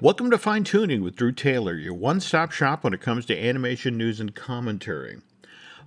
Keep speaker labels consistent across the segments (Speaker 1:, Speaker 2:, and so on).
Speaker 1: Welcome to Fine Tuning with Drew Taylor, your one-stop shop when it comes to animation news and commentary.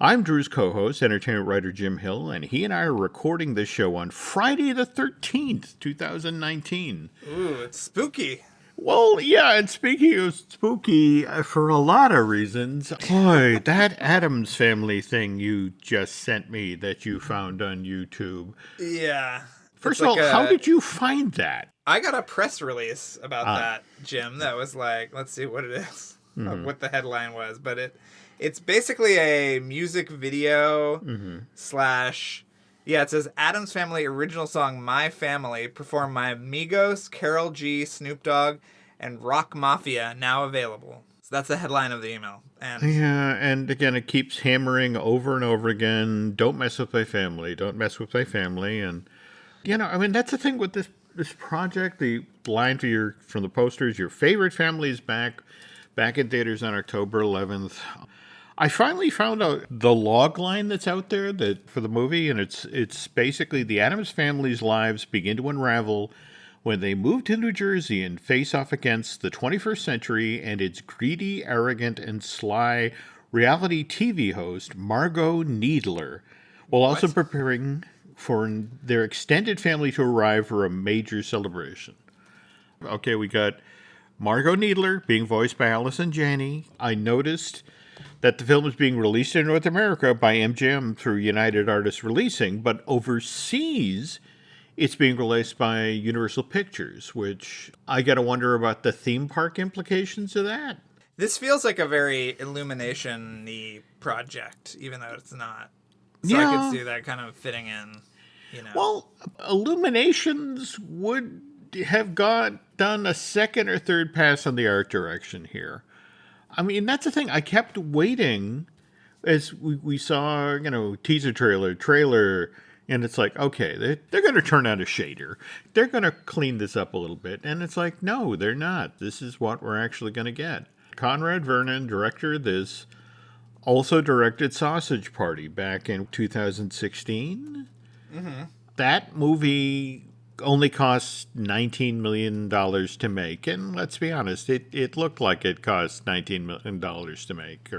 Speaker 1: I'm Drew's co-host, entertainment writer Jim Hill, and he and I are recording this show on Friday the 13th, 2019.
Speaker 2: Ooh, it's spooky.
Speaker 1: Well, yeah, and speaking of spooky, for a lot of reasons, boy, that Addams Family thing you just sent me that you found on YouTube.
Speaker 2: Yeah.
Speaker 1: First of all, how did you find that?
Speaker 2: I got a press release about that, Jim, that was like, let's see what it is, what the headline was, but it's basically a music video slash, it says Addams Family original song My Family performed by Migos, Karol G, Snoop Dogg, and Rock Mafia, now available. So that's the headline of the email.
Speaker 1: And again, it keeps hammering over and over again, don't mess with my family, don't mess with my family, and that's the thing with this project. The line from the posters, your favorite family is back in theaters on October 11th. I finally found out the log line that's out there for the movie, and it's basically the Addams family's lives begin to unravel when they move to New Jersey and face off against the 21st century and its greedy, arrogant, and sly reality TV host Margot Needler, while also preparing for their extended family to arrive for a major celebration. Okay, we got Margot Needler being voiced by Allison Janney. I noticed that the film is being released in North America by MGM through United Artists Releasing, but overseas it's being released by Universal Pictures, which I got to wonder about the theme park implications of that.
Speaker 2: This feels like a very Illumination-y project, even though it's not. So I could see that kind of fitting in.
Speaker 1: Well, Illuminations would have done a second or third pass on the art direction here. I mean, that's the thing. I kept waiting as we saw, teaser trailer, and it's like, okay, they're going to turn out a shader. They're going to clean this up a little bit. And it's like, no, they're not. This is what we're actually going to get. Conrad Vernon, director of this, also directed Sausage Party back in 2016. Mm-hmm. That movie only cost $19 million to make, and let's be honest, it looked like it cost $19 million to make,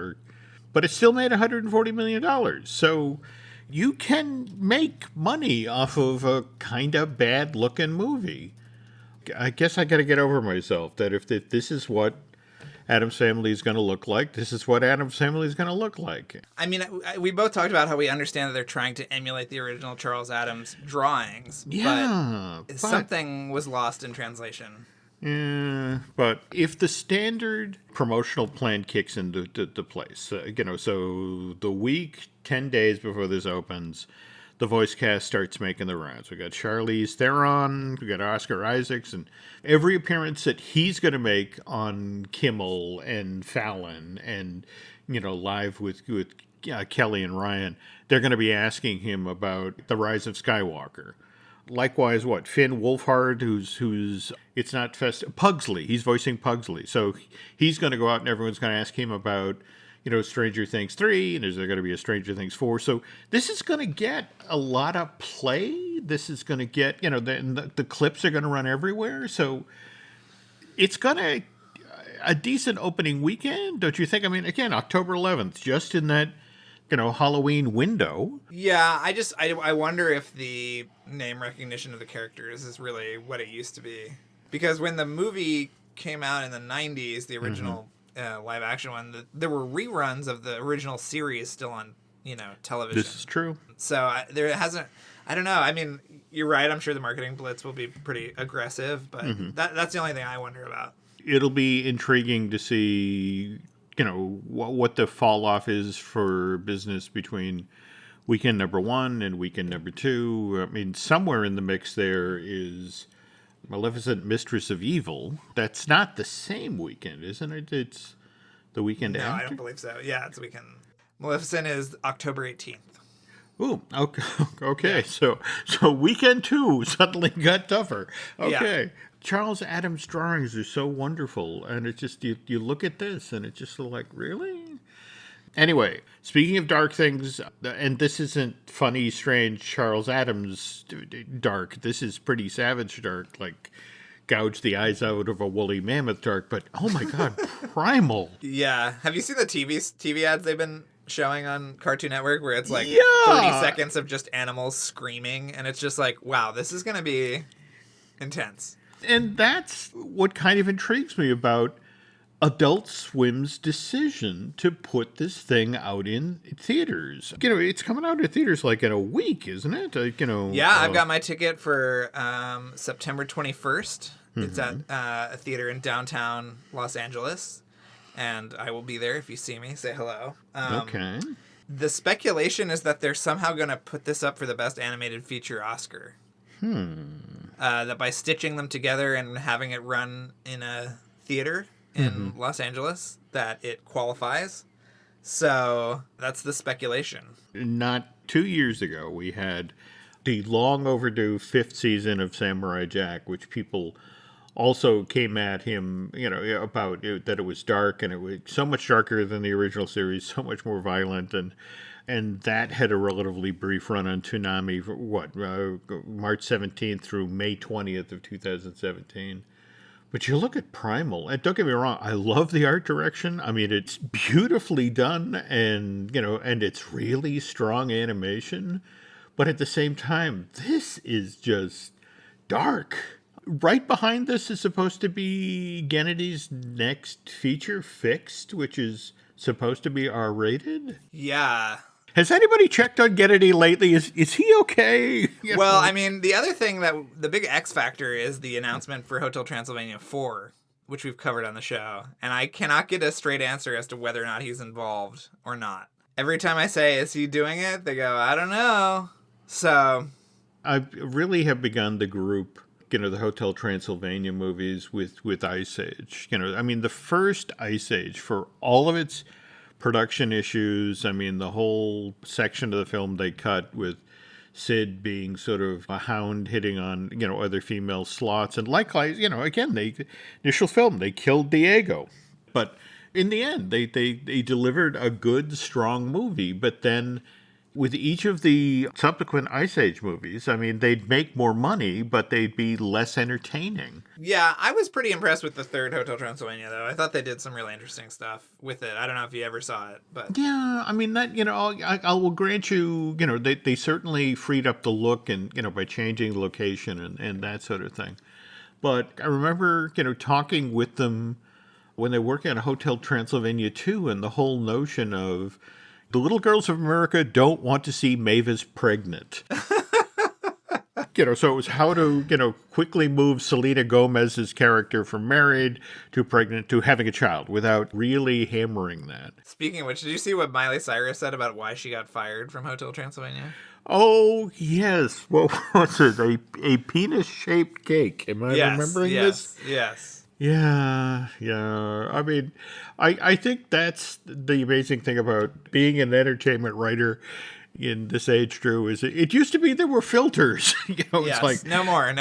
Speaker 1: but it still made $140 million. So you can make money off of a kind of bad-looking movie. I guess I got to get over myself that if this is what Addams Family is going to look like, this is what Addams Family is going to look like.
Speaker 2: I mean, we both talked about how we understand that they're trying to emulate the original Charles Addams drawings. But something was lost in translation.
Speaker 1: Yeah, but if the standard promotional plan kicks into place, so the week, 10 days before this opens, the voice cast starts making the rounds. We got Charlize Theron, we got Oscar Isaacs, and every appearance that he's going to make on Kimmel and Fallon and, live with Kelly and Ryan, they're going to be asking him about the rise of Skywalker. Likewise, Finn Wolfhard, who's it's not Pugsley. He's voicing Pugsley, so he's going to go out and everyone's going to ask him about Stranger Things 3, and is there going to be a Stranger Things 4? So this is going to get a lot of play. This is going to get, the clips are going to run everywhere. So it's going to a decent opening weekend, don't you think? I mean, again, October 11th, just in that, Halloween window.
Speaker 2: Yeah, I wonder if the name recognition of the characters is really what it used to be. Because when the movie came out in the 90s, the original live action one, there were reruns of the original series still on, television.
Speaker 1: This is true.
Speaker 2: So there hasn't, I don't know. I mean, you're right. I'm sure the marketing blitz will be pretty aggressive, but that's the only thing I wonder about.
Speaker 1: It'll be intriguing to see, what the fall off is for business between weekend number 1 and weekend number 2. I mean, somewhere in the mix there is Maleficent, Mistress of Evil. That's not the same weekend, isn't it? It's the weekend after?
Speaker 2: No, I don't believe so. Yeah, it's the weekend. Maleficent is October 18th.
Speaker 1: Ooh, okay. Yeah. So weekend 2 suddenly got tougher. Okay. Yeah. Charles Addams' drawings are so wonderful, and it's just, you look at this, and it's just like, really? Anyway, speaking of dark things, and this isn't funny, strange Charles Addams dark. This is pretty savage dark, like gouge the eyes out of a woolly mammoth shark, but oh my God, Primal.
Speaker 2: Yeah. Have you seen the TV ads they've been showing on Cartoon Network where it's like
Speaker 1: Yeah.
Speaker 2: 30 seconds of just animals screaming, and it's just like, wow, this is going to be intense.
Speaker 1: And that's what kind of intrigues me about Adult Swim's decision to put this thing out in theaters. It's coming out in theaters like in a week, isn't it?
Speaker 2: Yeah, I've got my ticket for September 21st. It's at a theater in downtown Los Angeles, and I will be there. If you see me, say hello.
Speaker 1: Okay.
Speaker 2: The speculation is that they're somehow going to put this up for the Best Animated Feature Oscar. That by stitching them together and having it run in a theater in Los Angeles, that it qualifies. So that's the speculation.
Speaker 1: Not 2 years ago, we had the long overdue 5th season of Samurai Jack, which people also came at him, about that it was dark, and it was so much darker than the original series, so much more violent, and that had a relatively brief run on Toonami for March 17th through May 20th of 2017. But you look at Primal, and don't get me wrong, I love the art direction. I mean, it's beautifully done, and it's really strong animation. But at the same time, this is just dark. Right behind this is supposed to be Gennedy's next feature, Fixed, which is supposed to be R-rated.
Speaker 2: Yeah.
Speaker 1: Has anybody checked on Gennedy lately? Is he okay?
Speaker 2: Well, I mean, the other thing the big X factor is the announcement for Hotel Transylvania 4, which we've covered on the show. And I cannot get a straight answer as to whether or not he's involved or not. Every time I say, is he doing it? They go, I don't know. So
Speaker 1: I really have begun to group, the Hotel Transylvania movies with Ice Age. I mean, the first Ice Age, for all of its production issues, I mean, the whole section of the film they cut with Sid being sort of a hound hitting on, other female slots. And likewise, again, initial film, they killed Diego. But in the end, they delivered a good, strong movie. But then with each of the subsequent Ice Age movies, I mean, they'd make more money, but they'd be less entertaining.
Speaker 2: Yeah, I was pretty impressed with the third Hotel Transylvania, though. I thought they did some really interesting stuff with it. I don't know if you ever saw it, but
Speaker 1: yeah, I mean, that, I will grant you, they certainly freed up the look and, by changing the location and that sort of thing. But I remember, talking with them when they were working on Hotel Transylvania 2, and the whole notion of the little girls of America don't want to see Mavis pregnant. So it was how to, quickly move Selena Gomez's character from married to pregnant to having a child without really hammering that.
Speaker 2: Speaking of which, did you see what Miley Cyrus said about why she got fired from Hotel Transylvania?
Speaker 1: Oh, yes. What was it? A penis-shaped cake. Am I remembering this?
Speaker 2: Yes.
Speaker 1: Yeah. I mean, I think that's the amazing thing about being an entertainment writer in this age, Drew, is it used to be there were filters.
Speaker 2: Yes,
Speaker 1: it's like,
Speaker 2: no more.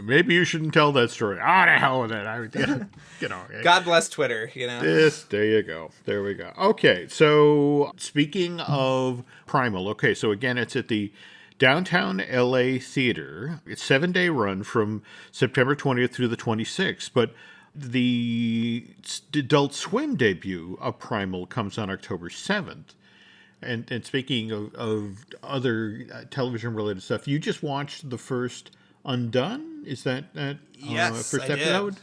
Speaker 1: Maybe you shouldn't tell that story. To hell with it.
Speaker 2: God bless Twitter,
Speaker 1: Yes, there you go. There we go. Okay, so speaking of Primal, okay, so again, it's at the Downtown LA Theater. It's a 7-day run from September 20th through the 26th, but the Adult Swim debut of Primal comes on October 7th. And speaking of other television-related stuff, you just watched the first Undone? Is that
Speaker 2: yes,
Speaker 1: first
Speaker 2: I did.
Speaker 1: episode?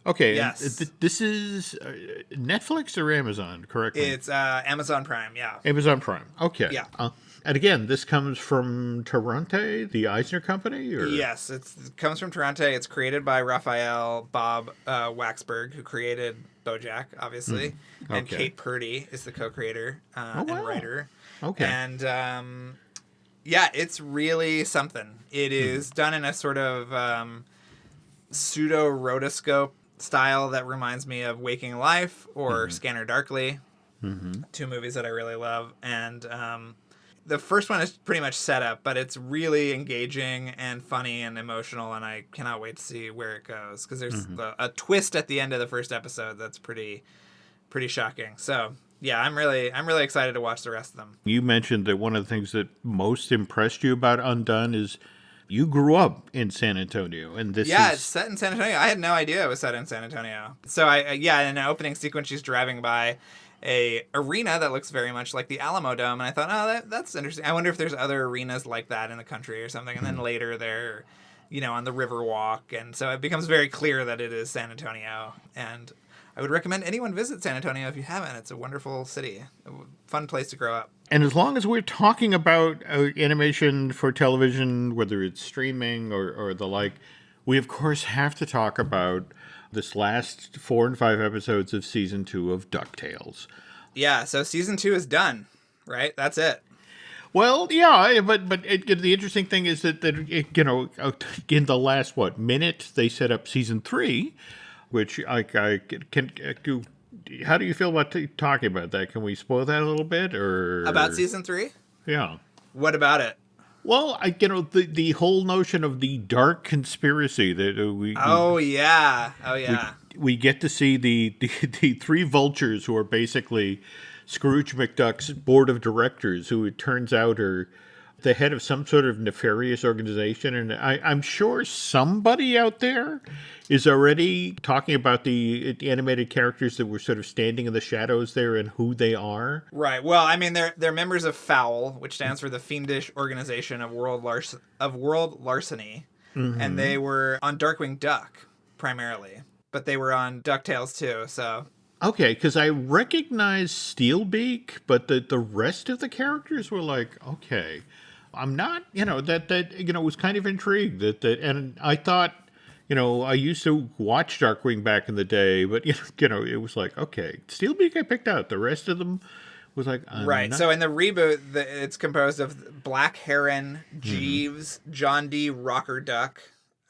Speaker 1: Okay,
Speaker 2: yes.
Speaker 1: This is Netflix or Amazon, correctly?
Speaker 2: It's Amazon Prime, yeah.
Speaker 1: Amazon Prime, okay.
Speaker 2: Yeah.
Speaker 1: And again, this comes from Toronto, the Eisner Company? Or?
Speaker 2: Yes, it comes from Toronto. It's created by Raphael Bob Waxberg, who created BoJack, obviously.
Speaker 1: Okay.
Speaker 2: And Kate Purdy is the co-creator and writer.
Speaker 1: Okay.
Speaker 2: And, it's really something. It is done in a sort of pseudo-rotoscope style that reminds me of Waking Life or Scanner Darkly, two movies that I really love. And the first one is pretty much set up, but it's really engaging and funny and emotional, and I cannot wait to see where it goes, because there's a twist at the end of the first episode that's pretty shocking. So yeah, I'm really excited to watch the rest of them.
Speaker 1: You mentioned that one of the things that most impressed you about Undone is you grew up in San Antonio, and this
Speaker 2: Yeah,
Speaker 1: is
Speaker 2: it's set in San Antonio. I had no idea it was set in San Antonio. So yeah, in an opening sequence, she's driving by a arena that looks very much like the Alamo Dome, and I thought, oh, that's interesting. I wonder if there's other arenas like that in the country or something. And then later they're, on the Riverwalk, and so it becomes very clear that it is San Antonio. And I would recommend anyone visit San Antonio if you haven't. It's a wonderful city, a fun place to grow up.
Speaker 1: And as long as we're talking about animation for television, whether it's streaming or the like, we of course have to talk about this last 4 and 5 episodes of season 2 of DuckTales.
Speaker 2: Yeah, so season 2 is done, right? That's it.
Speaker 1: Well, yeah, but the interesting thing is that in the last minute they set up season 3, which I can do. How do you feel about talking about that? Can we spoil that a little bit, or
Speaker 2: about season 3?
Speaker 1: Yeah.
Speaker 2: What about it?
Speaker 1: Well, the whole notion of the dark conspiracy that we.
Speaker 2: Oh yeah.
Speaker 1: We get to see the 3 vultures who are basically Scrooge McDuck's board of directors, who it turns out are the head of some sort of nefarious organization. And I'm sure somebody out there is already talking about the animated characters that were sort of standing in the shadows there and who they are.
Speaker 2: Right. Well, I mean, they're members of FOWL, which stands for the Fiendish Organization of World Larceny. Mm-hmm. And they were on Darkwing Duck, primarily. But they were on DuckTales, too, so...
Speaker 1: Okay, because I recognize Steelbeak, but the rest of the characters were like, okay... I'm not, was kind of intrigued and I thought, I used to watch Darkwing back in the day, but, it was like, okay, Steelbeak I picked out. The rest of them was like,
Speaker 2: right. So in the reboot, it's composed of Black Heron, Jeeves, John D. Rocker Duck,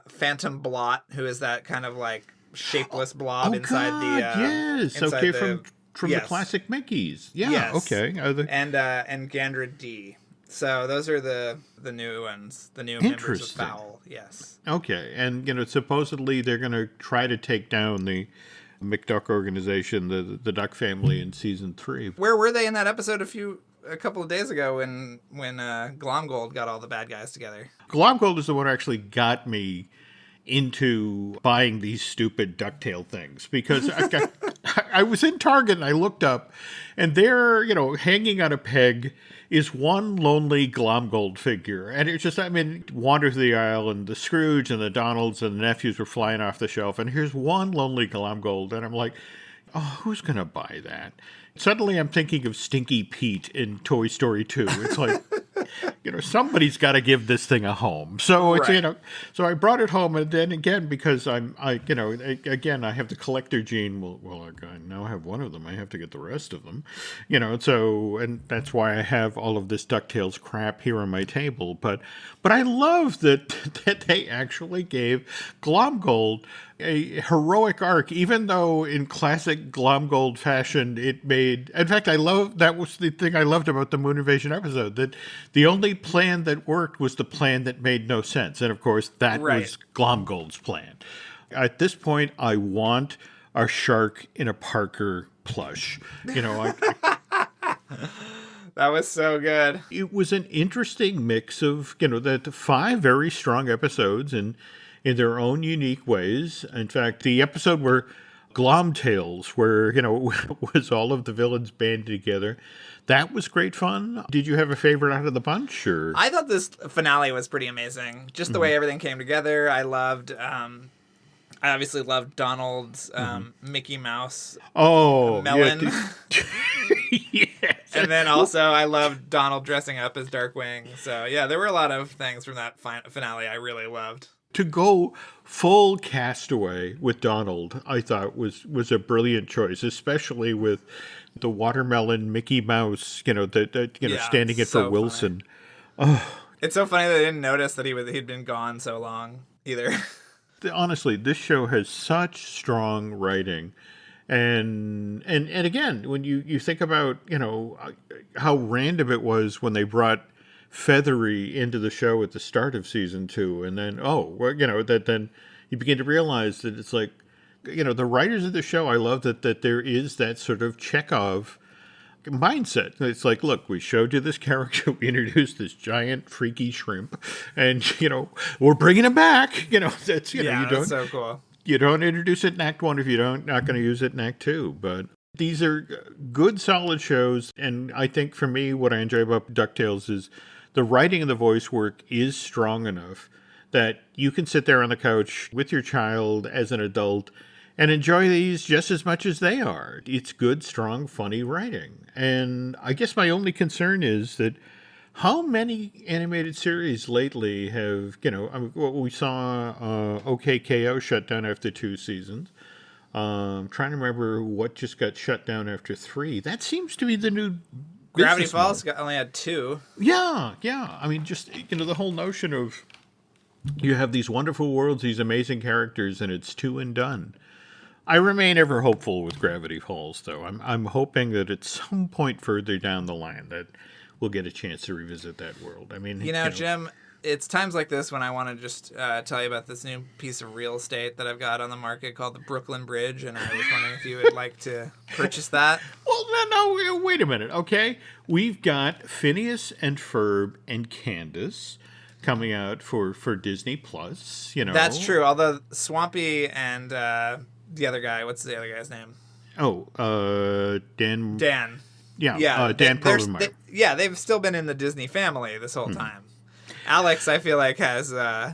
Speaker 2: Phantom Blot, who is that kind of like shapeless blob inside the...
Speaker 1: yes,
Speaker 2: inside
Speaker 1: okay, from the classic Mickeys. Yeah, yes. Okay.
Speaker 2: And Gandra D. So those are the new ones, the new members of FOWL, yes.
Speaker 1: Okay, and supposedly they're going to try to take down the McDuck organization, the Duck family, in season 3.
Speaker 2: Where were they in that episode a couple of days ago when Glomgold got all the bad guys together?
Speaker 1: Glomgold is the one who actually got me into buying these stupid DuckTale things, because I was in Target and I looked up, and there, hanging on a peg is one lonely Glomgold figure. And it's just, wander through the aisle, and the Scrooge and the Donalds and the nephews were flying off the shelf, and here's one lonely Glomgold, and I'm like, oh, who's going to buy that? Suddenly I'm thinking of Stinky Pete in Toy Story 2. It's like, somebody's got to give this thing a home. So it's,
Speaker 2: right.
Speaker 1: So I brought it home, and then again, because I have the collector gene. Well, I now have one of them. I have to get the rest of them, and that's why I have all of this DuckTales crap here on my table. But I love that they actually gave Glomgold a heroic arc, even though in classic Glomgold fashion it made... In fact, that was the thing I loved about the Moon Invasion episode, that the only plan that worked was the plan that made no sense. And of course, that was Glomgold's plan. At this point, I want a shark in a Parker plush. That
Speaker 2: was so good.
Speaker 1: It was an interesting mix of, the 5 very strong episodes in their own unique ways. In fact, the episode where Glomtails, where, was all of the villains banded together, that was great fun. Did you have a favorite out of the bunch? Or?
Speaker 2: I thought this finale was pretty amazing. Just the way everything came together. I loved... I obviously loved Donald's Mickey Mouse melon.
Speaker 1: Yes.
Speaker 2: And then also I loved Donald dressing up as Darkwing. So yeah, there were a lot of things from that finale I really loved.
Speaker 1: To go full Castaway with Donald, I thought was a brilliant choice, especially with the watermelon Mickey Mouse, standing in for Wilson.
Speaker 2: Oh. It's so funny that I didn't notice that he'd been gone so long either.
Speaker 1: Honestly, this show has such strong writing. And again, when you think about, how random it was when they brought Feathery into the show at the start of season 2, and then then you begin to realize that it's like, the writers of the show, I love that there is that sort of Chekhov mindset. It's like, look, we showed you this character, we introduced this giant freaky shrimp, and we're bringing him back. That's you
Speaker 2: that's
Speaker 1: don't
Speaker 2: so cool.
Speaker 1: you don't introduce it in Act 1 if you don't not going to use it in Act 2. But these are good, solid shows, and I think for me, what I enjoy about DuckTales is the writing and the voice work is strong enough that you can sit there on the couch with your child as an adult and enjoy these just as much as they are. It's good, strong, funny writing. And I guess my only concern is that how many animated series lately have, we saw OKKO shut down after 2 seasons. Trying to remember what just got shut down after 3. That seems to be the new
Speaker 2: Gravity
Speaker 1: business
Speaker 2: Falls
Speaker 1: model.
Speaker 2: only had 2.
Speaker 1: Yeah. I mean, just, the whole notion of you have these wonderful worlds, these amazing characters, and it's 2 and done. I remain ever hopeful with Gravity Falls, though. I'm hoping that at some point further down the line that we'll get a chance to revisit that world. I mean,
Speaker 2: Jim, it's times like this when I want to just tell you about this new piece of real estate that I've got on the market called the Brooklyn Bridge, and I was wondering if you would like to purchase that.
Speaker 1: Well, no, wait a minute, okay? We've got Phineas and Ferb and Candace coming out for Disney Plus.
Speaker 2: That's true. Although Swampy and the other guy, what's the other guy's name?
Speaker 1: Oh, Dan.
Speaker 2: Yeah,
Speaker 1: Dan Provenmeyer.
Speaker 2: They've still been in the Disney family this whole time. Alex, I feel like, has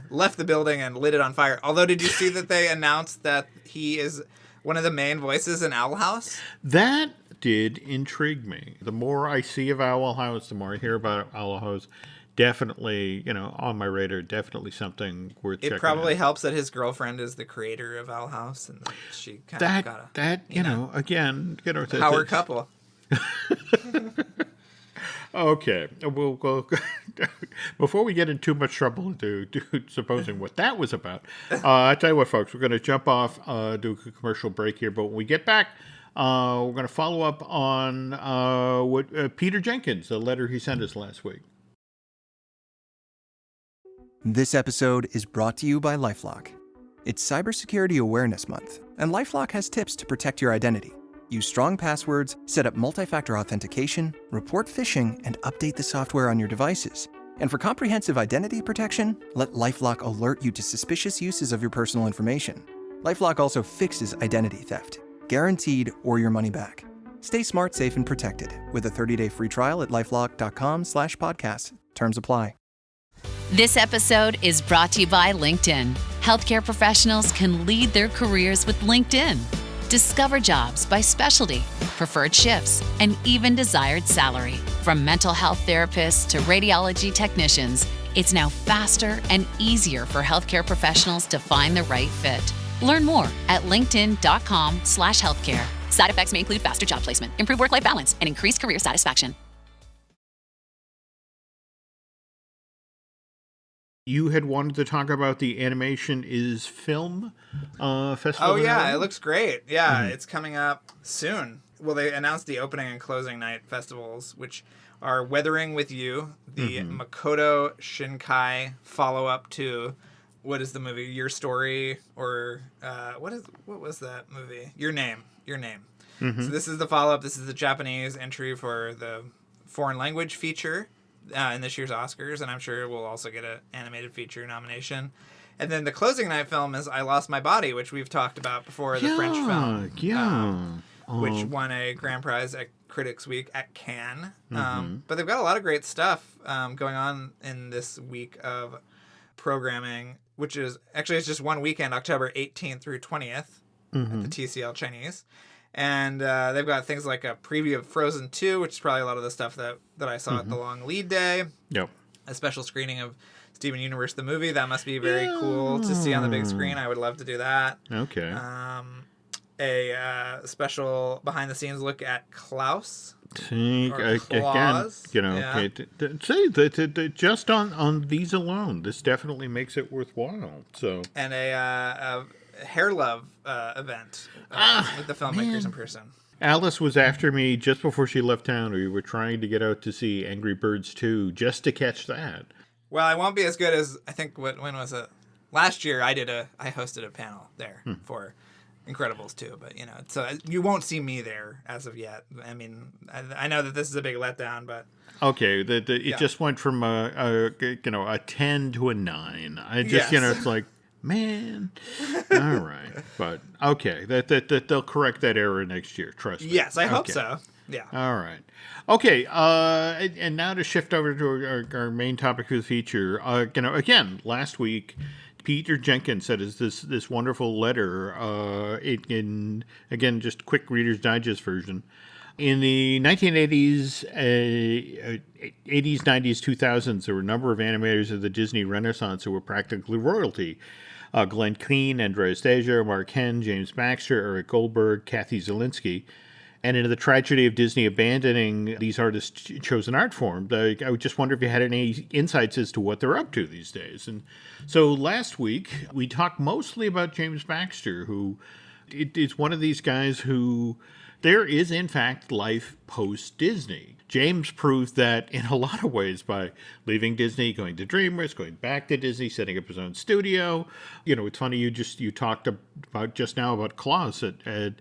Speaker 2: left the building and lit it on fire. Although, did you see that they announced that he is one of the main voices in Owl House?
Speaker 1: That did intrigue me. The more I see of Owl House, the more I hear about Owl House. Definitely, on my radar, definitely something worth checking out.
Speaker 2: It probably helps that his girlfriend is the creator of Owl House, and she kind of got
Speaker 1: again,
Speaker 2: power couple.
Speaker 1: Okay, we'll before we get in too much trouble into supposing what that was about, I tell you what, folks, we're going to jump off, do a commercial break here, but when we get back, we're going to follow up on what Peter Jenkins, the letter he sent us last week.
Speaker 3: This episode is brought to you by LifeLock. It's Cybersecurity Awareness Month, and LifeLock has tips to protect your identity. Use strong passwords, set up multi-factor authentication, report phishing, and update the software on your devices. And for comprehensive identity protection, let LifeLock alert you to suspicious uses of your personal information. LifeLock also fixes identity theft, guaranteed or your money back. Stay smart, safe, and protected with a 30-day free trial at LifeLock.com/podcast. Terms apply.
Speaker 4: This episode is brought to you by LinkedIn. Healthcare professionals can lead their careers with LinkedIn. Discover jobs by specialty, preferred shifts, and even desired salary. From mental health therapists to radiology technicians, it's now faster and easier for healthcare professionals to find the right fit. Learn more at linkedin.com/healthcare. Side effects may include faster job placement, improved work-life balance, and increased career satisfaction.
Speaker 1: You had wanted to talk about the Animation is Film festival.
Speaker 2: Oh, yeah, it looks great. Yeah, It's coming up soon. Well, they announced the opening and closing night festivals, which are Weathering with You, the Makoto Shinkai follow-up to, what is the movie? Your Story, or what was that movie? Your Name. So this is the follow-up. This is the Japanese entry for the foreign language feature in this year's Oscars, and I'm sure we'll also get an animated feature nomination. And then the closing night film is I Lost My Body, which we've talked about before, the French film, which won a grand prize at Critics Week at Cannes. But they've got a lot of great stuff going on in this week of programming, which is actually, it's just one weekend, October 18th through 20th at the TCL Chinese. And they've got things like a preview of Frozen 2, which is probably a lot of the stuff that I saw at the long lead day.
Speaker 1: Yep.
Speaker 2: A special screening of Steven Universe, the movie. That must be very cool to see on the big screen. I would love to do that.
Speaker 1: Okay.
Speaker 2: A special behind-the-scenes look at Klaus.
Speaker 1: Again, say that just on these alone, this definitely makes it worthwhile. So.
Speaker 2: And a Hair Love event with the filmmakers in person.
Speaker 1: Alice was after me just before she left town. We were trying to get out to see Angry Birds 2 just to catch that.
Speaker 2: Well, I won't be as good as, I think, when was it? Last year I hosted a panel there for Incredibles too, but so you won't see me there as of yet. I mean, I know that this is a big letdown, but
Speaker 1: Okay, it just went from a 10 to a 9. I just
Speaker 2: Yes.
Speaker 1: it's like, man, all right, but okay, that they'll correct that error next year. Trust me.
Speaker 2: yes, I hope
Speaker 1: Okay.
Speaker 2: so. Yeah.
Speaker 1: All right. Okay. And now to shift over to our main topic of the feature. Again, last week, Peter Jenkins said this wonderful letter. Again, just quick Reader's Digest version. In the 1980s, 80s, 90s, 2000s, there were a number of animators of the Disney Renaissance who were practically royalty. Glen Keane, Andreas Deja, Mark Henn, James Baxter, Eric Goldberg, Kathy Zielinski. And in the tragedy of Disney abandoning these artists' chosen art form, I would just wonder if you had any insights as to what they're up to these days. And so last week, we talked mostly about James Baxter, who is one of these guys who there is, in fact, life post-Disney. James proved that in a lot of ways by leaving Disney, going to DreamWorks, going back to Disney, setting up his own studio. It's funny you talked about just now about Klaus at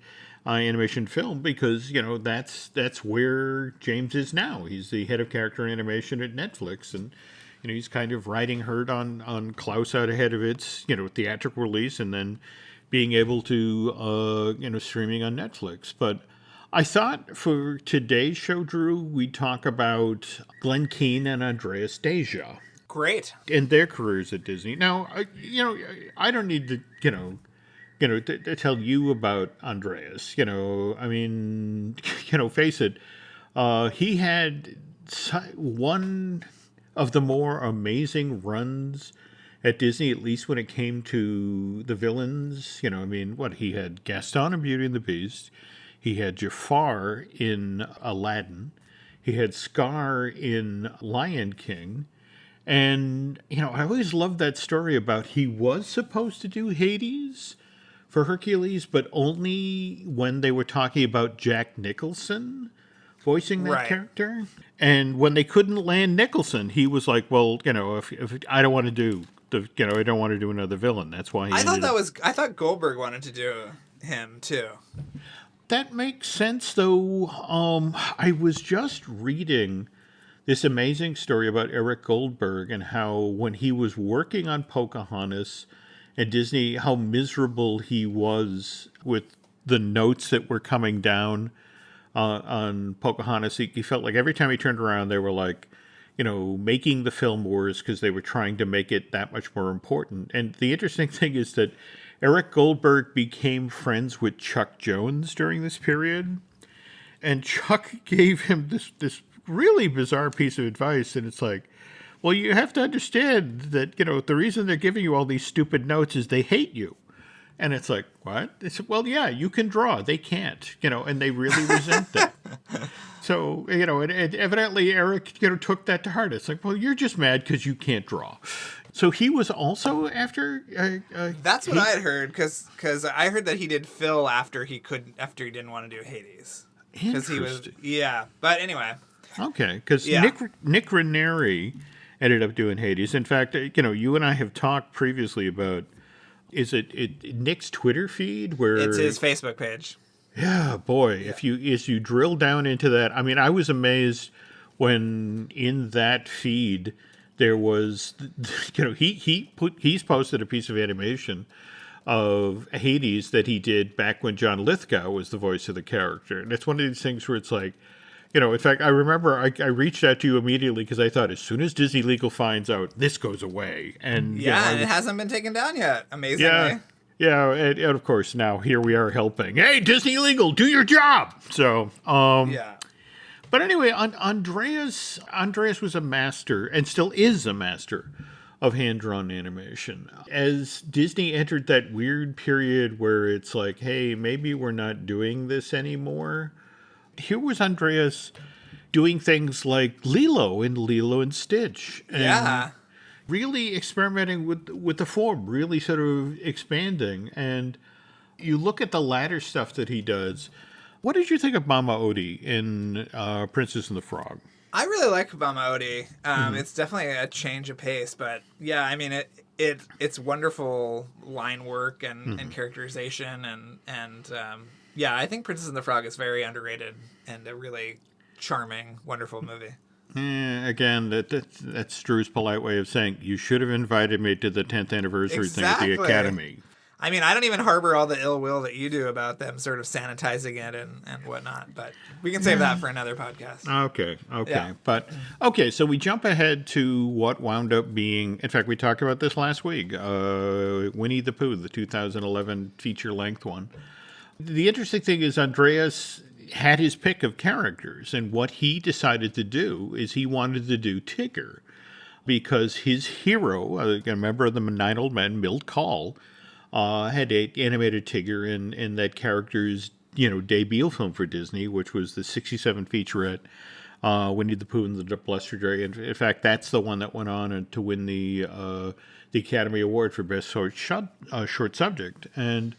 Speaker 1: animation film, because that's where James is now. He's the head of character animation at Netflix, and he's kind of riding herd on Klaus out ahead of its theatrical release, and then being able to streaming on Netflix. But I thought for today's show, Drew, we'd talk about Glen Keane and Andreas Deja
Speaker 2: Great.
Speaker 1: and their careers at Disney. Now, I don't need to to tell you about Andreas. I mean, face it, he had one of the more amazing runs at Disney, at least when it came to the villains. I mean, he had Gaston in Beauty and the Beast. He had Jafar in Aladdin. He had Scar in Lion King. And, I always loved that story about he was supposed to do Hades for Hercules, but only when they were talking about Jack Nicholson voicing that character. And when they couldn't land Nicholson, he was like, well, if I don't want to do I don't want to do another villain. That's why
Speaker 2: I thought Goldberg wanted to do him too.
Speaker 1: That makes sense, though. I was just reading this amazing story about Eric Goldberg and how when he was working on Pocahontas at Disney, how miserable he was with the notes that were coming down on Pocahontas. He felt like every time he turned around, they were like, making the film worse because they were trying to make it that much more important. And the interesting thing is that Eric Goldberg became friends with Chuck Jones during this period. And Chuck gave him this really bizarre piece of advice. And it's like, well, you have to understand that, the reason they're giving you all these stupid notes is they hate you. And it's like, what? They said, well, yeah, you can draw. They can't, and they really resent that. So, and evidently Eric, took that to heart. It's like, well, you're just mad because you can't draw. So he was also after...
Speaker 2: That's what I had heard, because I heard that he did Phil after he didn't want to do Hades. Because he was... Yeah, but anyway.
Speaker 1: Okay, because Nick Ranieri ended up doing Hades. In fact, you and I have talked previously about, is it Nick's Twitter feed where
Speaker 2: it's his Facebook page.
Speaker 1: Yeah, boy, if you drill down into that, I mean, I was amazed when in that feed there was, he's posted a piece of animation of Hades that he did back when John Lithgow was the voice of the character, and it's one of these things where it's like, in fact, I remember I reached out to you immediately because I thought as soon as Disney Legal finds out, this goes away. And
Speaker 2: and it hasn't been taken down yet, amazingly.
Speaker 1: Yeah, and of course, now here we are helping. Hey, Disney Legal, do your job! So, But anyway, Andreas was a master, and still is a master, of hand-drawn animation. As Disney entered that weird period where it's like, hey, maybe we're not doing this anymore, here was Andreas doing things like Lilo in Lilo and Stitch. And really experimenting with the form, really sort of expanding. And you look at the latter stuff that he does. What did you think of Mama Odie in Princess and the Frog?
Speaker 2: I really like Mama Odie. It's definitely a change of pace, but yeah, I mean, it's wonderful line work and characterization and yeah, I think Princess and the Frog is very underrated and a really charming, wonderful movie.
Speaker 1: Again, that's Drew's polite way of saying you should have invited me to the 10th anniversary thing at the Academy.
Speaker 2: I mean, I don't even harbor all the ill will that you do about them sort of sanitizing it and whatnot, but we can save that for another podcast.
Speaker 1: Okay.
Speaker 2: Yeah.
Speaker 1: But, so we jump ahead to what wound up being, in fact, we talked about this last week, Winnie the Pooh, the 2011 feature-length one. The interesting thing is Andreas had his pick of characters, and what he decided to do is he wanted to do Tigger, because his hero, a member of the Nine Old Men, Milt Kahl, had animated Tigger in that character's debut film for Disney, which was the 1967 featurette Winnie the Pooh and the Bluster Dragon. In fact, that's the one that went on to win the Academy Award for Best Short Subject. And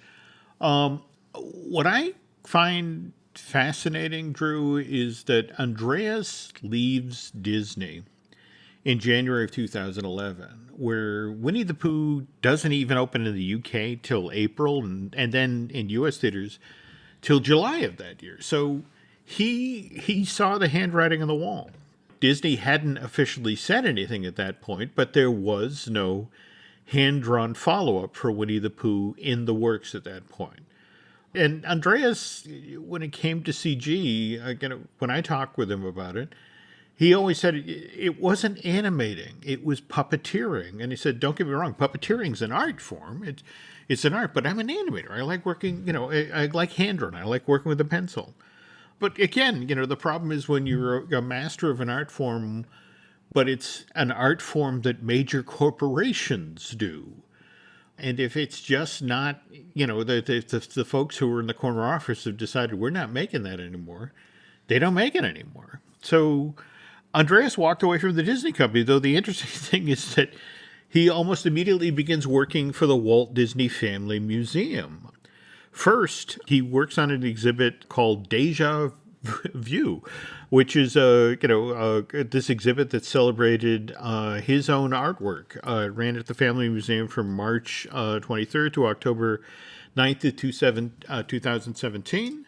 Speaker 1: what I find fascinating, Drew, is that Andreas leaves Disney in January of 2011, where Winnie the Pooh doesn't even open in the UK till April, and then in US theaters till July of that year. So he saw the handwriting on the wall. Disney hadn't officially said anything at that point, but there was no hand-drawn follow-up for Winnie the Pooh in the works at that point. And Andreas, when it came to CG, when I talked with him about it, he always said it wasn't animating, it was puppeteering. And he said, don't get me wrong, puppeteering's an art form. It's an art, but I'm an animator. I like working, I like hand-drawn. I like working with a pencil. But again, the problem is when you're a master of an art form, but it's an art form that major corporations do. And if it's just not, the folks who are in the corner office have decided we're not making that anymore, they don't make it anymore. So Andreas walked away from the Disney company, though the interesting thing is that he almost immediately begins working for the Walt Disney Family Museum. First, he works on an exhibit called Deja View, which is this exhibit that celebrated his own artwork. It ran at the Family Museum from March 23rd to October 9th of 2017.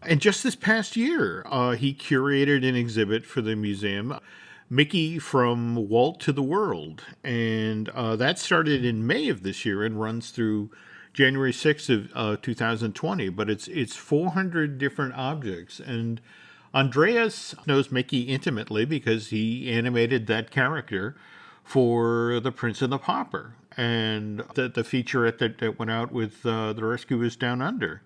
Speaker 1: And just this past year, he curated an exhibit for the museum, Mickey from Walt to the World. And that started in May of this year and runs through January 6th of 2020, but it's 400 different objects. And Andreas knows Mickey intimately because he animated that character for The Prince and the Pauper and the featurette that went out with The Rescuers Down Under.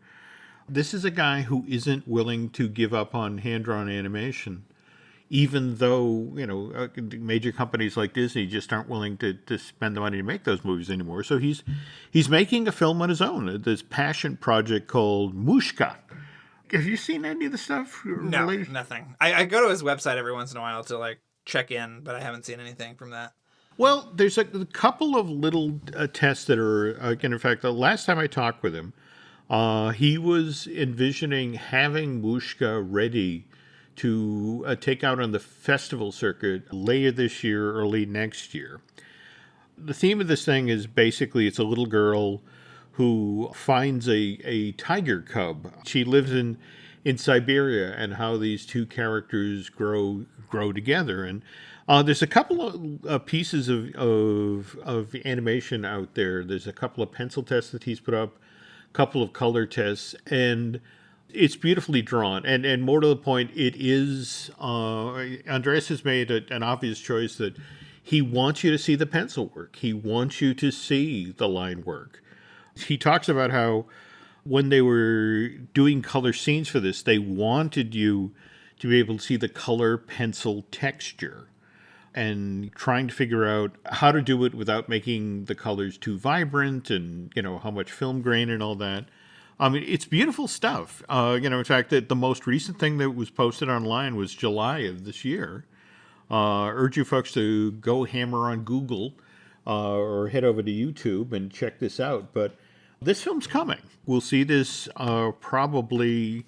Speaker 1: This is a guy who isn't willing to give up on hand-drawn animation, even though, major companies like Disney just aren't willing to spend the money to make those movies anymore. So he's making a film on his own, this passion project called Mushka. Have you seen any of the stuff?
Speaker 2: No, nothing. I go to his website every once in a while to check in, but I haven't seen anything from that.
Speaker 1: Well, there's a couple of little tests that are, in fact, the last time I talked with him, he was envisioning having Mushka ready to take out on the festival circuit later this year, early next year. The theme of this thing is basically it's a little girl who finds a tiger cub. She lives in Siberia, and how these two characters grow together. And there's a couple of pieces of animation out there. There's a couple of pencil tests that he's put up, a couple of color tests, and it's beautifully drawn. And more to the point, it is, Andreas has made an obvious choice that he wants you to see the pencil work. He wants you to see the line work. He talks about how when they were doing color scenes for this, they wanted you to be able to see the color pencil texture and trying to figure out how to do it without making the colors too vibrant and, how much film grain and all that. I mean, it's beautiful stuff. In fact, the most recent thing that was posted online was July of this year. Urge you folks to go hammer on Google or head over to YouTube and check this out. But this film's coming. We'll see this probably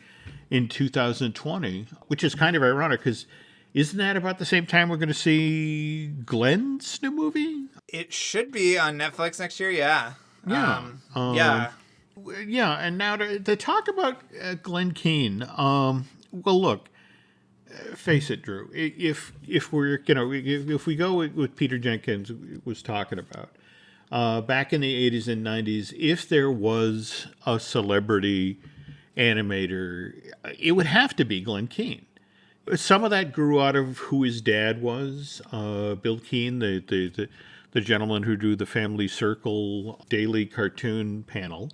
Speaker 1: in 2020, which is kind of ironic because isn't that about the same time we're going to see Glenn's new movie?
Speaker 2: It should be on Netflix next year. Yeah.
Speaker 1: Yeah.
Speaker 2: Yeah.
Speaker 1: Yeah, and now to talk about Glen Keane. Well, look, face it, Drew. If we're if we go with what Peter Jenkins was talking about back in the 80s and 90s, if there was a celebrity animator, it would have to be Glen Keane. Some of that grew out of who his dad was, Bill Keane, the gentleman who drew the Family Circle daily cartoon panel.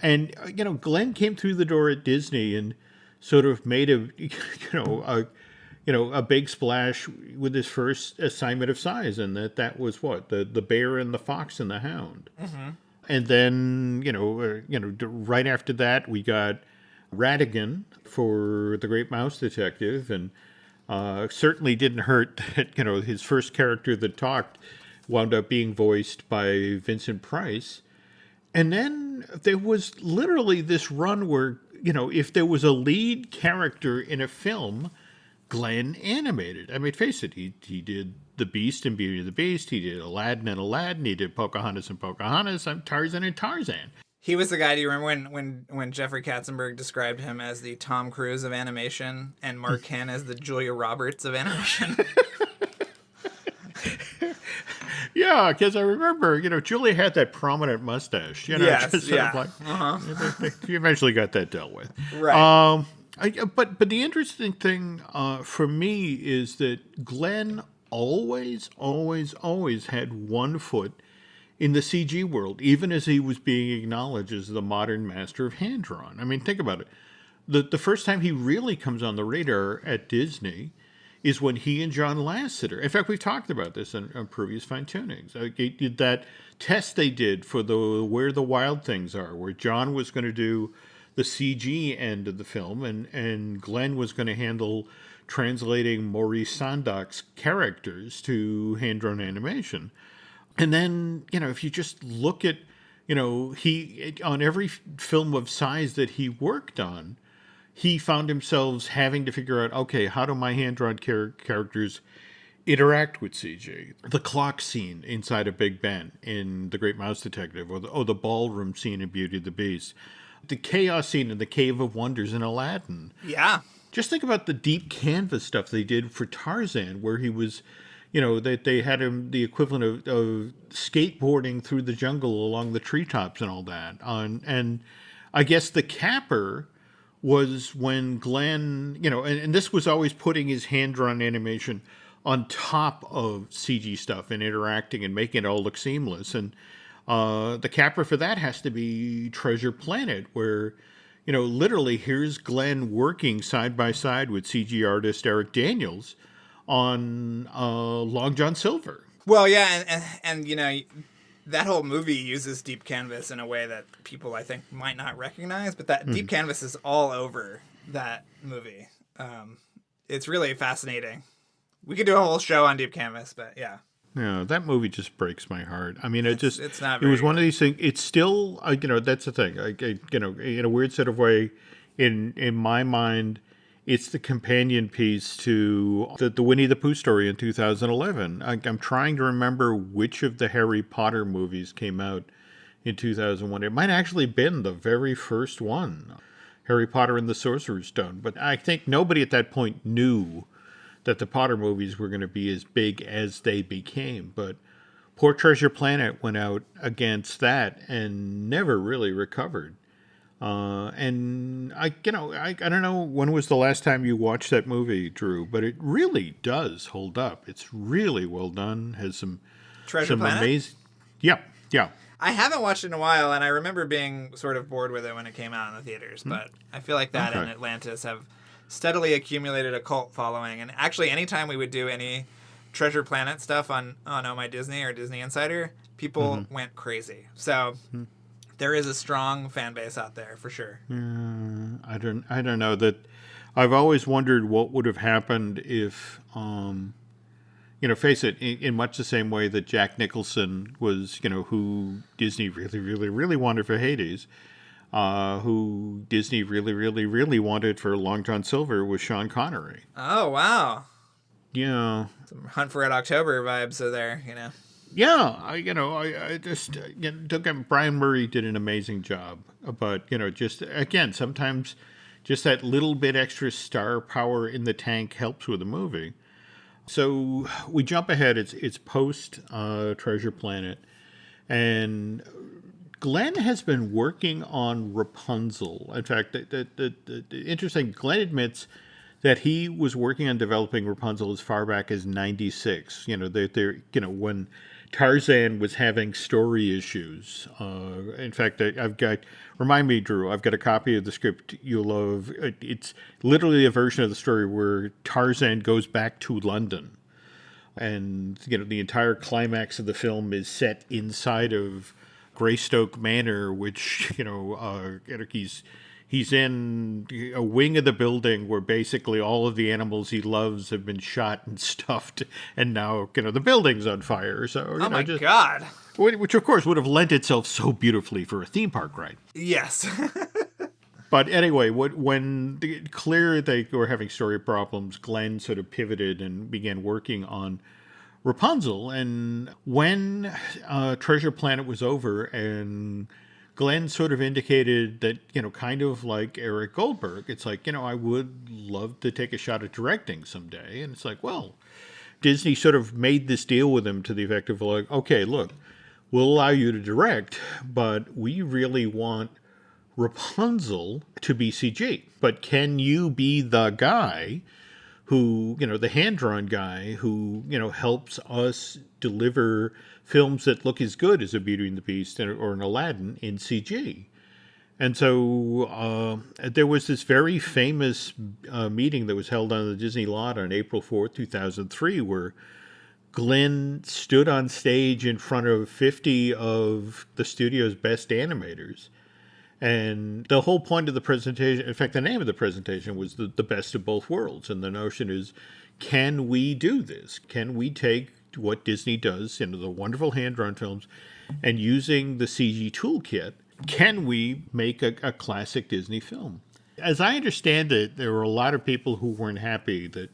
Speaker 1: And Glenn came through the door at Disney and sort of made a big splash with his first assignment of size, and that was what the Bear and the Fox and the Hound. Mm-hmm. And then right after that we got Ratigan for The Great Mouse Detective, and certainly didn't hurt that his first character that talked wound up being voiced by Vincent Price. And then there was literally this run where, if there was a lead character in a film, Glenn animated. I mean, face it, he did The Beast and Beauty and the Beast. He did Aladdin and Aladdin. He did Pocahontas and Pocahontas. Tarzan and Tarzan.
Speaker 2: He was the guy, do you remember when Jeffrey Katzenberg described him as the Tom Cruise of animation and Mark Hahn as the Julia Roberts of animation?
Speaker 1: Yeah, because I remember, Julia had that prominent mustache.
Speaker 2: Yes,
Speaker 1: just
Speaker 2: yeah.
Speaker 1: sort of like, she eventually got that dealt with.
Speaker 2: Right.
Speaker 1: But the interesting thing for me is that Glenn always had one foot in the CG world, even as he was being acknowledged as the modern master of hand-drawn. I mean, think about it. The first time he really comes on the radar at Disney is when he and John Lasseter, in fact, we've talked about this on previous fine-tunings, that test they did for the Where the Wild Things Are, where John was going to do the CG end of the film, and Glenn was going to handle translating Maurice Sandok's characters to hand-drawn animation. And then, if you just look at, he, on every film of size that he worked on, he found himself having to figure out, okay, how do my hand-drawn characters interact with CG? The clock scene inside of Big Ben in The Great Mouse Detective, or the ballroom scene in Beauty and the Beast, the chaos scene in The Cave of Wonders in Aladdin.
Speaker 2: Yeah.
Speaker 1: Just think about the deep canvas stuff they did for Tarzan, where he was, they had him the equivalent of skateboarding through the jungle along the treetops and all that. And I guess the capper was when Glenn, and this was always putting his hand-drawn animation on top of CG stuff and interacting and making it all look seamless. And the capper for that has to be Treasure Planet, where, literally here's Glenn working side by side with CG artist Eric Daniels on Long John Silver.
Speaker 2: Well, yeah, and that whole movie uses deep canvas in a way that people, I think, might not recognize, but that deep canvas is all over that movie. It's really fascinating. We could do a whole show on deep canvas, but yeah.
Speaker 1: Yeah, that movie just breaks my heart. I mean, it's
Speaker 2: not
Speaker 1: it was
Speaker 2: very
Speaker 1: one of these things. It's still, that's the thing. In a weird sort of way, in my mind, it's the companion piece to the Winnie the Pooh story in 2011. I'm trying to remember which of the Harry Potter movies came out in 2001. It might actually have been the very first one, Harry Potter and the Sorcerer's Stone. But I think nobody at that point knew that the Potter movies were going to be as big as they became. But poor Treasure Planet went out against that and never really recovered. And I don't know when was the last time you watched that movie, Drew, but it really does hold up. It's really well done. Has some
Speaker 2: Planet?
Speaker 1: Amazing. Yeah.
Speaker 2: I haven't watched it in a while, and I remember being sort of bored with it when it came out in the theaters. But I feel like that and Atlantis have steadily accumulated a cult following. And actually, anytime we would do any Treasure Planet stuff on Oh My Disney or Disney Insider, people went crazy. So. There is a strong fan base out there for sure.
Speaker 1: I don't know that. I've always wondered what would have happened if, face it, in much the same way that Jack Nicholson was, who Disney really wanted for Hades, who Disney really wanted for Long John Silver was Sean Connery.
Speaker 2: Oh, wow.
Speaker 1: Yeah.
Speaker 2: Some Hunt for Red October vibes are there, you know.
Speaker 1: Yeah, I just, don't get Brian Murray did an amazing job, but just again, sometimes just that little bit extra star power in the tank helps with a movie. So we jump ahead. It's post Treasure Planet, and Glenn has been working on Rapunzel. In fact, the interesting, Glenn admits that he was working on developing Rapunzel as far back as '96. When Tarzan was having story issues. In fact, I've got, remind me, Drew, I've got a copy of the script you'll love. It's literally a version of the story where Tarzan goes back to London. And, the entire climax of the film is set inside of Greystoke Manor, which, he's in a wing of the building where basically all of the animals he loves have been shot and stuffed, and now the building's on fire. So
Speaker 2: oh my god!
Speaker 1: Which of course would have lent itself so beautifully for a theme park ride.
Speaker 2: Yes.
Speaker 1: But anyway, when clear they were having story problems, Glenn sort of pivoted and began working on Rapunzel. And when Treasure Planet was over, and Glenn sort of indicated that, kind of like Eric Goldberg, it's like, I would love to take a shot at directing someday. And it's like, well, Disney sort of made this deal with him to the effect of like, okay, look, we'll allow you to direct, but we really want Rapunzel to be CG. But can you be the guy who, the hand-drawn guy who, helps us deliver films that look as good as a Beauty and the Beast or an Aladdin in CG? And so there was this very famous meeting that was held on the Disney lot on April 4th, 2003, where Glenn stood on stage in front of 50 of the studio's best animators. And the whole point of the presentation, in fact, the name of the presentation was the best of both worlds. And the notion is, can we do this? Can we take what Disney does, the wonderful hand-drawn films, and using the CG toolkit, can we make a classic Disney film? As I understand it, there were a lot of people who weren't happy that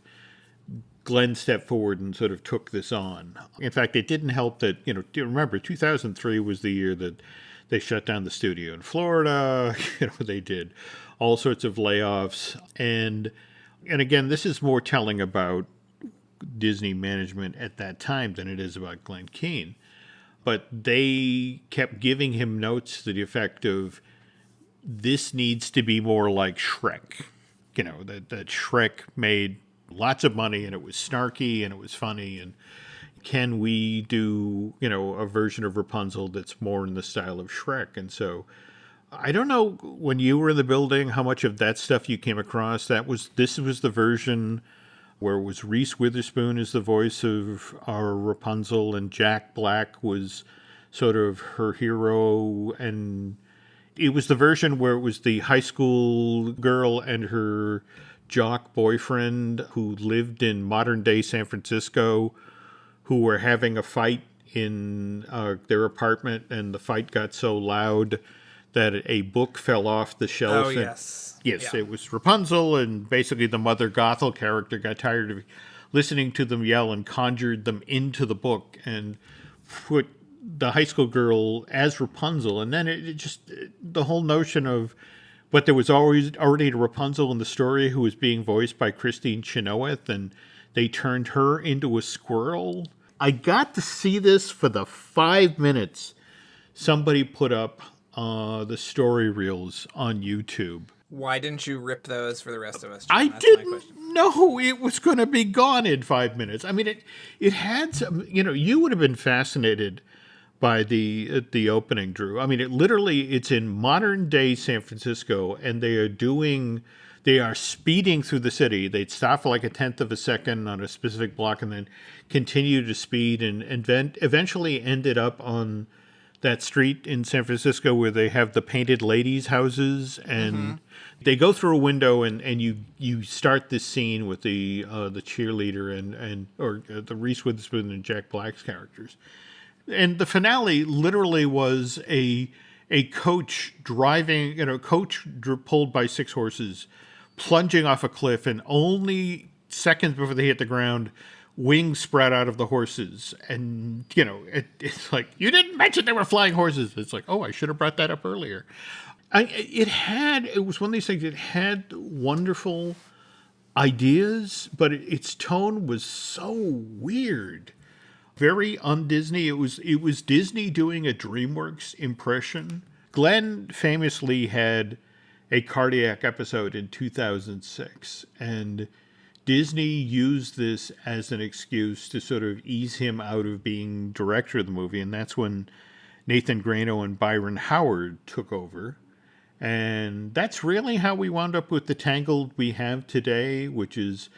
Speaker 1: Glenn stepped forward and sort of took this on. In fact, it didn't help that, remember, 2003 was the year that they shut down the studio in Florida. They did all sorts of layoffs. And again, this is more telling about Disney management at that time than it is about Glen Keane. But they kept giving him notes to the effect of, this needs to be more like Shrek. That Shrek made lots of money and it was snarky and it was funny, and can we do, a version of Rapunzel that's more in the style of Shrek? And so I don't know, when you were in the building, how much of that stuff you came across. This was the version where it was Reese Witherspoon as the voice of our Rapunzel, and Jack Black was sort of her hero. And it was the version where it was the high school girl and her jock boyfriend who lived in modern day San Francisco, who were having a fight in their apartment, and the fight got so loud that a book fell off the shelf.
Speaker 2: Oh, yes.
Speaker 1: Yes,
Speaker 2: yeah.
Speaker 1: It was Rapunzel, and basically the Mother Gothel character got tired of listening to them yell and conjured them into the book and put the high school girl as Rapunzel. And then it just, the whole notion of, but there was already a Rapunzel in the story who was being voiced by Christine Chenoweth, and they turned her into a squirrel. I got to see this for the 5 minutes somebody put up the story reels on YouTube.
Speaker 2: Why didn't you rip those for the rest of us, John?
Speaker 1: I
Speaker 2: That's my
Speaker 1: didn't
Speaker 2: question.
Speaker 1: know it was going to be gone in 5 minutes. I mean, it had some, you would have been fascinated by the opening, Drew. I mean, it's in modern day San Francisco, and they are speeding through the city. They'd stop for like a tenth of a second on a specific block and then continue to speed, and then eventually ended up on that street in San Francisco where they have the painted ladies' houses, and they go through a window, and you start this scene with the cheerleader or the Reese Witherspoon and Jack Black's characters. And the finale literally was a coach driving, pulled by 6 horses, plunging off a cliff, and only seconds before they hit the ground, wings sprout out of the horses. And, it's like, you didn't mention they were flying horses. It's like, oh, I should have brought that up earlier. It was one of these things, it had wonderful ideas, but its tone was so weird. Very un-Disney. It was Disney doing a DreamWorks impression. Glenn famously had a cardiac episode in 2006, and Disney used this as an excuse to sort of ease him out of being director of the movie, and that's when Nathan Grano and Byron Howard took over. And that's really how we wound up with the Tangled we have today, which is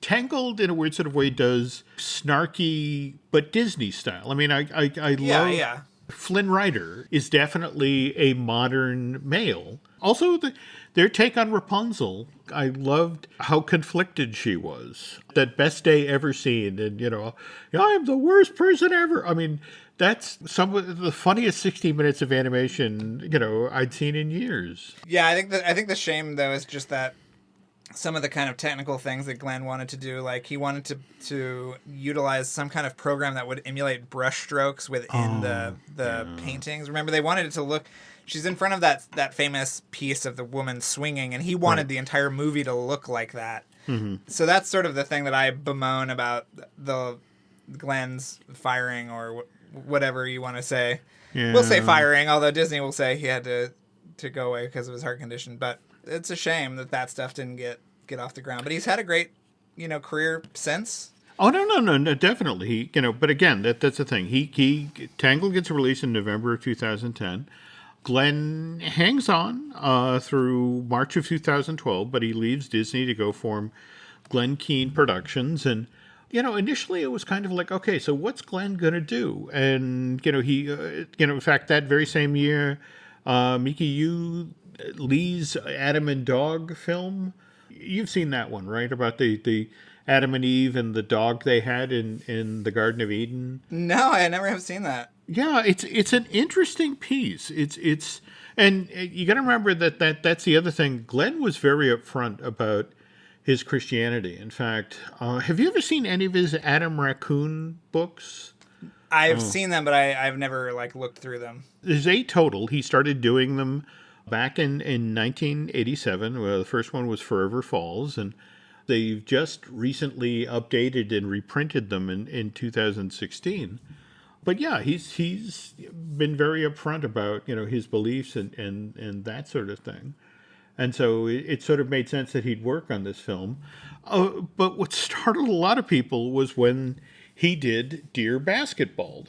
Speaker 1: Tangled, in a weird sort of way, does snarky but Disney style. I mean, I love Flynn Rider is definitely a modern male. Also, their take on Rapunzel, I loved how conflicted she was. That best day ever seen, and I'm the worst person ever. I mean, that's some of the funniest 60 minutes of animation I'd seen in years.
Speaker 2: Yeah, I think the shame though is just that some of the kind of technical things that Glenn wanted to do, like he wanted to utilize some kind of program that would emulate brush strokes within the paintings. Remember, they wanted it to look. She's in front of that famous piece of the woman swinging, and he wanted the entire movie to look like that. Mm-hmm. So that's sort of the thing that I bemoan about the Glenn's firing, or whatever you want to say. Yeah. We'll say firing, although Disney will say he had to go away because of his heart condition. But it's a shame that stuff didn't get off the ground. But he's had a great, career since.
Speaker 1: Oh, no, definitely. But again, that's the thing. He Tangled gets released in November of 2010. Glenn hangs on through March of 2012, but he leaves Disney to go form Glen Keane Productions. And, initially it was kind of like, okay, so what's Glenn going to do? And, he, in fact, that very same year, Mickey Lee's Adam and Dog film, you've seen that one, right? About the Adam and Eve and the dog they had in the Garden of Eden.
Speaker 2: No, I never have seen that.
Speaker 1: Yeah, it's an interesting piece. It's and you got to remember that's the other thing. Glenn was very upfront about his Christianity. In fact, have you ever seen any of his Adam Raccoon books?
Speaker 2: I've seen them, but I've never looked through them.
Speaker 1: There's 8 total. He started doing them back in 1987. Well, the first one was Forever Falls, and they've just recently updated and reprinted them in 2016. But yeah, he's been very upfront about his beliefs and that sort of thing, and so it sort of made sense that he'd work on this film. But what startled a lot of people was when he did Dear Basketball,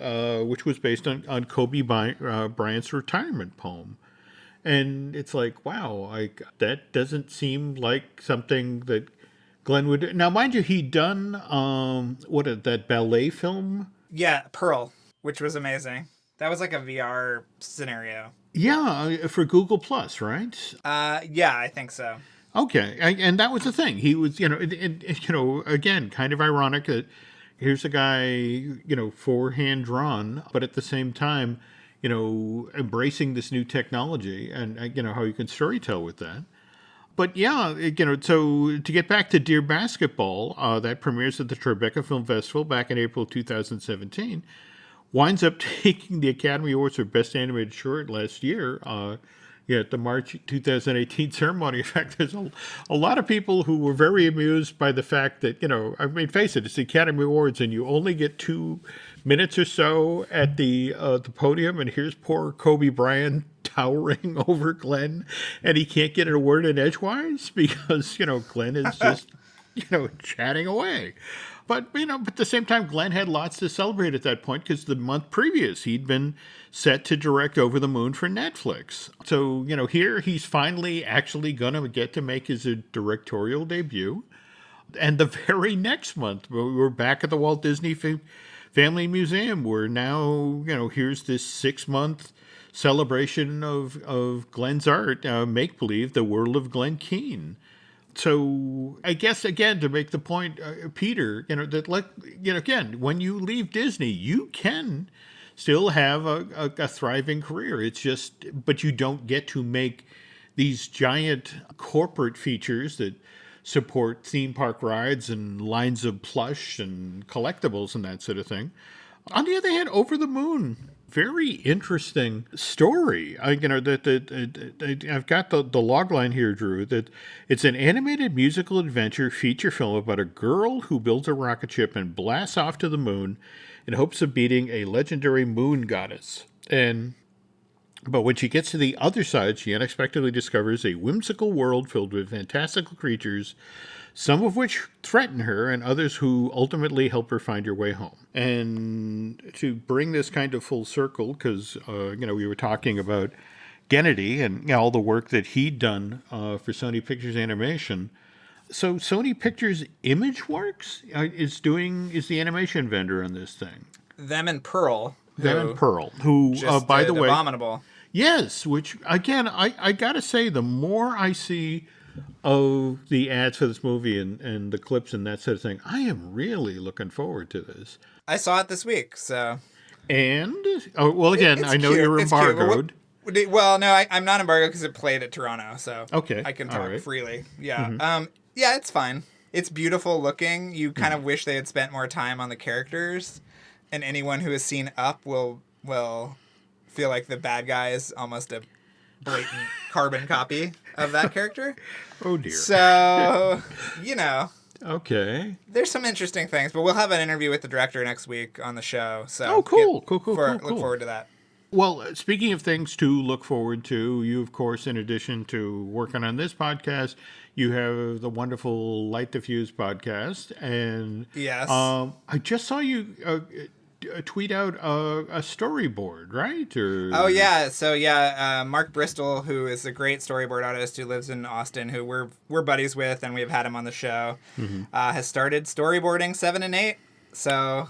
Speaker 1: which was based on Kobe Bryant's retirement poem. And it's like, wow, that doesn't seem like something that Glenn would do. Now, mind you, he'd done that ballet film?
Speaker 2: Yeah, Pearl, which was amazing. That was like a VR scenario.
Speaker 1: Yeah, for Google Plus, right?
Speaker 2: Yeah, I think so.
Speaker 1: Okay, and that was the thing. He was, again, kind of ironic that here's a guy, forehand drawn, but at the same time, embracing this new technology and, how you can storytell with that. But yeah, so to get back to Dear Basketball, that premieres at the Tribeca Film Festival back in April 2017, winds up taking the Academy Awards for Best Animated Short last year, at the March 2018 ceremony. In fact, there's a lot of people who were very amused by the fact that, I mean, face it, it's the Academy Awards and you only get 2 minutes or so at the podium, and here's poor Kobe Bryant towering over Glenn, and he can't get a word in edgewise because, Glenn is just, chatting away. But, but at the same time, Glenn had lots to celebrate at that point because the month previous, he'd been set to direct Over the Moon for Netflix. So, here he's finally actually going to get to make his directorial debut. And the very next month, we're back at the Walt Disney Family Museum, where now, here's this 6-month celebration of Glenn's art, Make Believe, The World of Glen Keane. So I guess, again, to make the point, Peter, that again, when you leave Disney, you can still have a thriving career. It's just, but you don't get to make these giant corporate features that support theme park rides and lines of plush and collectibles and that sort of thing. On the other hand, Over the Moon, very interesting story. I've got the log line here, Drew, that it's an animated musical adventure feature film about a girl who builds a rocket ship and blasts off to the moon in hopes of beating a legendary moon goddess. But when she gets to the other side, she unexpectedly discovers a whimsical world filled with fantastical creatures, some of which threaten her and others who ultimately help her find her way home. And to bring this kind of full circle, because, we were talking about Gennady and all the work that he'd done for Sony Pictures Animation. So Sony Pictures ImageWorks is the animation vendor on this thing.
Speaker 2: Them and Pearl.
Speaker 1: Who, by the way...
Speaker 2: Abominable.
Speaker 1: Yes, which, again, I gotta say, the more I see of the ads for this movie and the clips and that sort of thing, I am really looking forward to this.
Speaker 2: I saw it this week, so...
Speaker 1: And, again, I know you're embargoed.
Speaker 2: Well, no, I'm not embargoed because it played at Toronto, so
Speaker 1: okay.
Speaker 2: I can talk freely. Yeah, yeah, it's fine. It's beautiful looking. You kind of wish they had spent more time on the characters, and anyone who has seen Up will feel like the bad guy is almost a blatant carbon copy of that character.
Speaker 1: Oh, dear.
Speaker 2: So,
Speaker 1: Okay.
Speaker 2: There's some interesting things, but we'll have an interview with the director next week on the show. So
Speaker 1: cool.
Speaker 2: Look forward to that.
Speaker 1: Well, speaking of things to look forward to, you, of course, in addition to working on this podcast, you have the wonderful Light the Fuse podcast. And
Speaker 2: yes,
Speaker 1: I just saw you tweet out a storyboard, right?
Speaker 2: Oh, yeah. So, Mark Bristol, who is a great storyboard artist who lives in Austin, who we're buddies with, and we've had him on the show, has started storyboarding 7 and 8. So...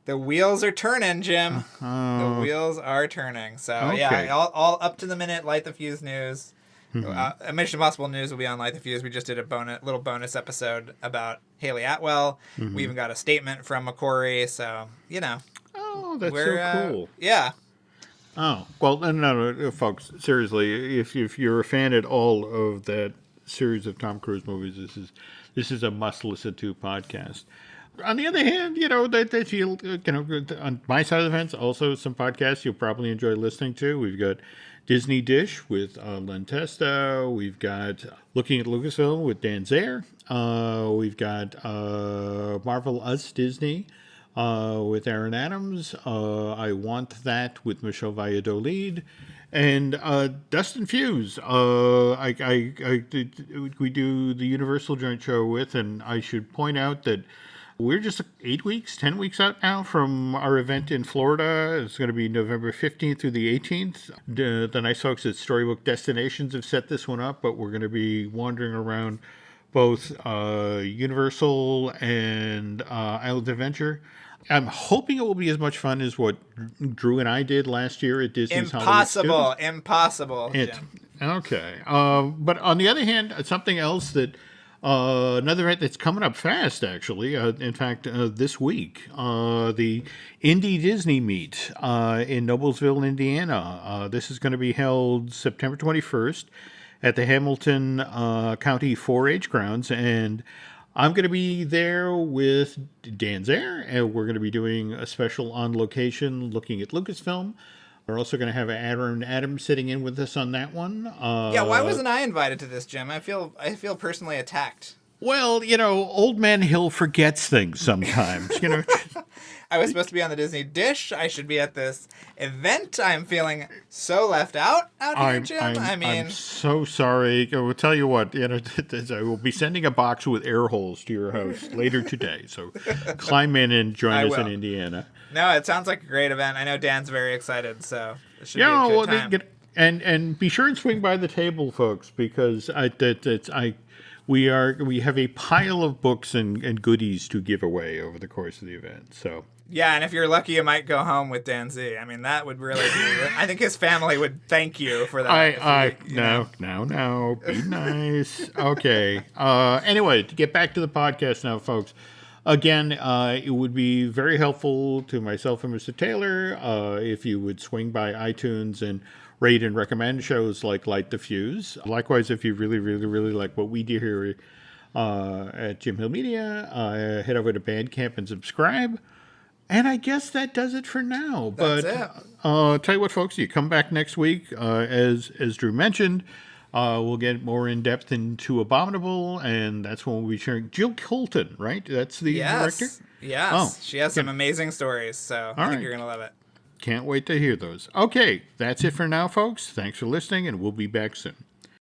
Speaker 2: the wheels are turning, Jim. The wheels are turning. So,
Speaker 1: okay.
Speaker 2: all up to the minute Light the Fuse news. Mission Impossible news will be on Light the Fuse. We just did a little bonus episode about Haley Atwell. We even got a statement from McQuarrie. So,
Speaker 1: Oh, that's so cool.
Speaker 2: Yeah.
Speaker 1: Oh, well, no, folks, seriously, if you're a fan at all of that series of Tom Cruise movies, this is a must-listen to podcast. On the other hand, that you on my side of the fence, also some podcasts you'll probably enjoy listening to. We've got Disney Dish with Len Testa. We've got Looking at Lucasfilm with Dan Zaire. We've got Marvel Us Disney with Aaron Adams. I Want That with Michelle Valladolid. And Dustin Fuse, we do the Universal Joint Show with, and I should point out that we're just 10 weeks out now from our event in Florida. It's going to be November 15th through the 18th. The nice folks at Storybook Destinations have set this one up, but we're going to be wandering around both Universal and Island Adventure. I'm hoping it will be as much fun as what Drew and I did last year at Disney's Hollywood Studios.
Speaker 2: Impossible, Jim.
Speaker 1: Okay. But on the other hand, something else that... another event that's coming up fast, actually. In fact, this week, the Indie Disney Meet in Noblesville, Indiana. This is going to be held September 21st at the Hamilton County 4-H grounds, and I'm going to be there with Dan Zaire, and we're going to be doing a special on location looking at Lucasfilm. We're also going to have Aaron Adams sitting in with us on that one.
Speaker 2: Why wasn't I invited to this, Jim? I feel personally attacked.
Speaker 1: Well, Old Man Hill forgets things sometimes.
Speaker 2: I was supposed to be on the Disney Dish. I should be at this event. I'm feeling so left out here, Jim.
Speaker 1: I'm so sorry. I will tell you what. I will be sending a box with air holes to your house later today. So climb in and join us in Indiana.
Speaker 2: No, it sounds like a great event. I know Dan's very excited, so it should be a good time.
Speaker 1: And be sure and swing by the table, folks, because we have a pile of books and goodies to give away over the course of the event. So
Speaker 2: yeah, and if you're lucky, you might go home with Dan Z. I mean, that would really be. I think his family would thank you for that.
Speaker 1: No, be nice. Okay. Anyway, to get back to the podcast now, folks. Again, it would be very helpful to myself and Mr. Taylor if you would swing by iTunes and rate and recommend shows like Light the Fuse. Likewise, if you really, really, really like what we do here at Jim Hill Media. Head over to Bandcamp and subscribe. And I guess that does it for now.
Speaker 2: That's
Speaker 1: But tell you what, folks, you come back next week, as Drew mentioned. We'll get more in depth into Abominable, and that's when we'll be sharing Jill Colton, right? That's the director?
Speaker 2: Yes.
Speaker 1: Oh,
Speaker 2: She has some amazing stories, so I think you're going to love it.
Speaker 1: Can't wait to hear those. Okay, that's it for now, folks. Thanks for listening, and we'll be back soon.